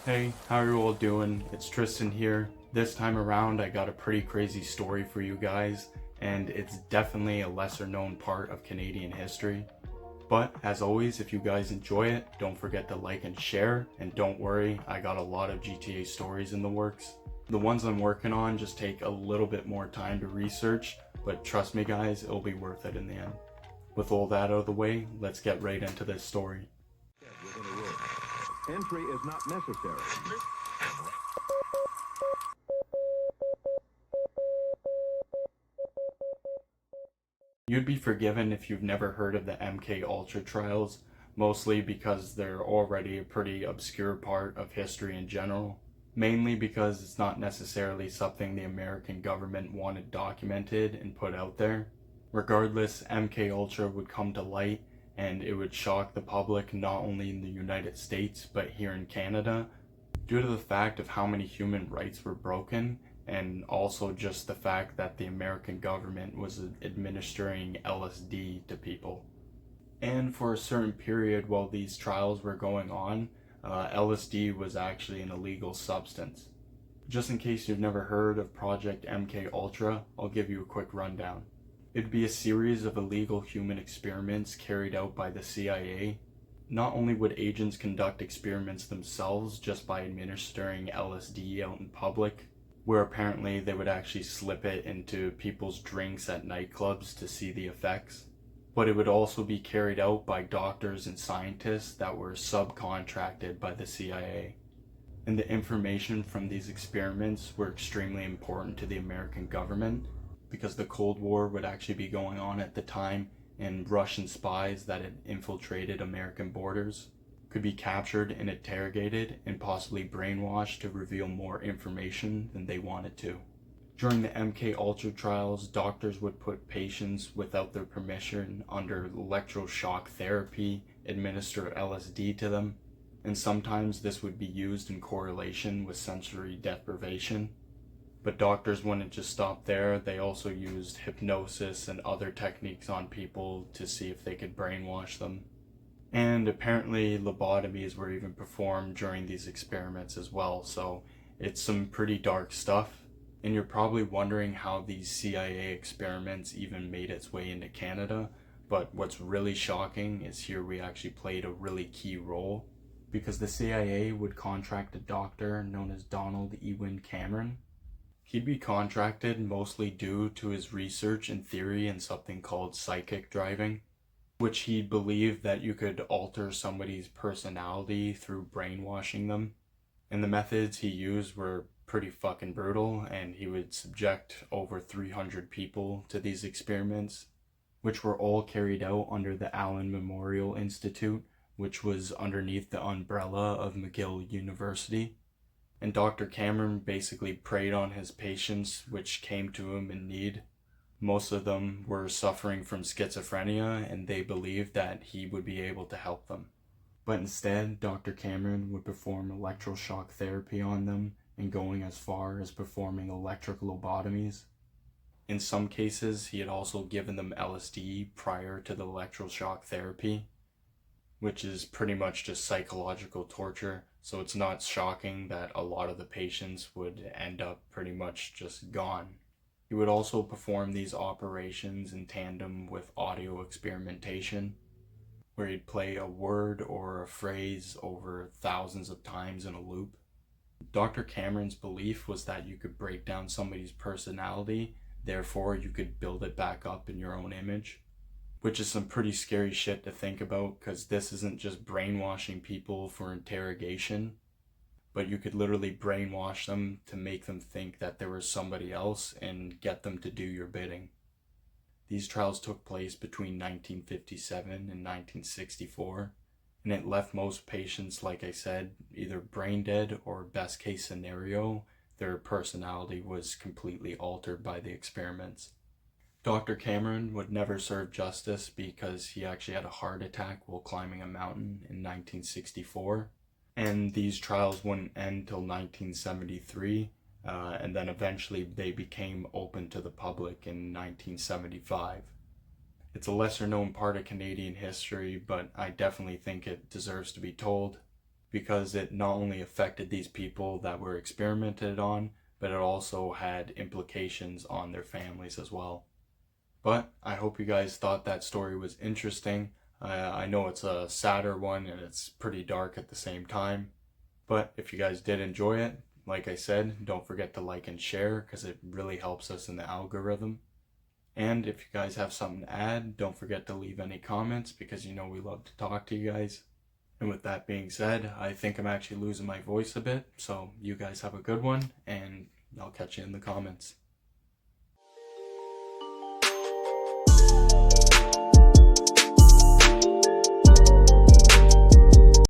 Hey, how are you all doing? It's Tristan here. This time around, I got a pretty crazy story for you guys, and it's definitely a lesser known part of Canadian history. But as always, if you guys enjoy it, don't forget to like and share, and don't worry, I got a lot of GTA stories in the works. The ones I'm working on just take a little bit more time to research, but trust me guys, it'll be worth it in the end. With all that out of the way, let's get right into this story. Within a room. Entry is not necessary. You'd be forgiven if you've never heard of the MK Ultra trials, mostly because they're already a pretty obscure part of history in general. Mainly because it's not necessarily something the American government wanted documented and put out there. Regardless, MK Ultra would come to light and it would shock the public not only in the United States but here in Canada due to the fact of how many human rights were broken and also just the fact that the American government was administering LSD to people. And for a certain period while these trials were going on, LSD was actually an illegal substance. Just in case you've never heard of Project MK Ultra, I'll give you a quick rundown. It'd be a series of illegal human experiments carried out by the CIA. Not only would agents conduct experiments themselves just by administering LSD out in public, where apparently they would actually slip it into people's drinks at nightclubs to see the effects, but it would also be carried out by doctors and scientists that were subcontracted by the CIA. And the information from these experiments were extremely important to the American government because the Cold War would actually be going on at the time, and Russian spies that had infiltrated American borders could be captured and interrogated and possibly brainwashed to reveal more information than they wanted to. During the MK Ultra trials, doctors would put patients without their permission under electroshock therapy, administer LSD to them, and sometimes this would be used in correlation with sensory deprivation. But doctors wouldn't just stop there, they also used hypnosis and other techniques on people to see if they could brainwash them. And apparently lobotomies were even performed during these experiments as well, so it's some pretty dark stuff. And you're probably wondering how these CIA experiments even made its way into Canada, but what's really shocking is here we actually played a really key role, because the CIA would contract a doctor known as Donald Ewin Cameron. He'd be contracted mostly due to his research and theory in something called psychic driving, which he believed that you could alter somebody's personality through brainwashing them. And the methods he used were pretty fucking brutal, and he would subject over 300 people to these experiments, which were all carried out under the Allen Memorial Institute, which was underneath the umbrella of McGill University. And Dr. Cameron basically preyed on his patients which came to him in need. Most of them were suffering from schizophrenia and they believed that he would be able to help them. But instead, Dr. Cameron would perform electroshock therapy on them and going as far as performing electric lobotomies. In some cases, he had also given them LSD prior to the electroshock therapy, which is pretty much just psychological torture, so it's not shocking that a lot of the patients would end up pretty much just gone. He would also perform these operations in tandem with audio experimentation, where he'd play a word or a phrase over thousands of times in a loop. Dr. Cameron's belief was that you could break down somebody's personality, therefore you could build it back up in your own image. Which is some pretty scary shit to think about, because this isn't just brainwashing people for interrogation, but you could literally brainwash them to make them think that there was somebody else and get them to do your bidding. These trials took place between 1957 and 1964, and it left most patients, like I said, either brain dead or, best case scenario, their personality was completely altered by the experiments. Dr. Cameron would never serve justice because he actually had a heart attack while climbing a mountain in 1964. And these trials wouldn't end till 1973, and then eventually they became open to the public in 1975. It's a lesser known part of Canadian history, but I definitely think it deserves to be told. because it not only affected these people that were experimented on, but it also had implications on their families as well. But I hope you guys thought that story was interesting. I know it's a sadder one and it's pretty dark at the same time. But if you guys did enjoy it, like I said, don't forget to like and share because it really helps us in the algorithm. And if you guys have something to add, don't forget to leave any comments because you know we love to talk to you guys. And with that being said, I think I'm actually losing my voice a bit. So you guys have a good one and I'll catch you in the comments.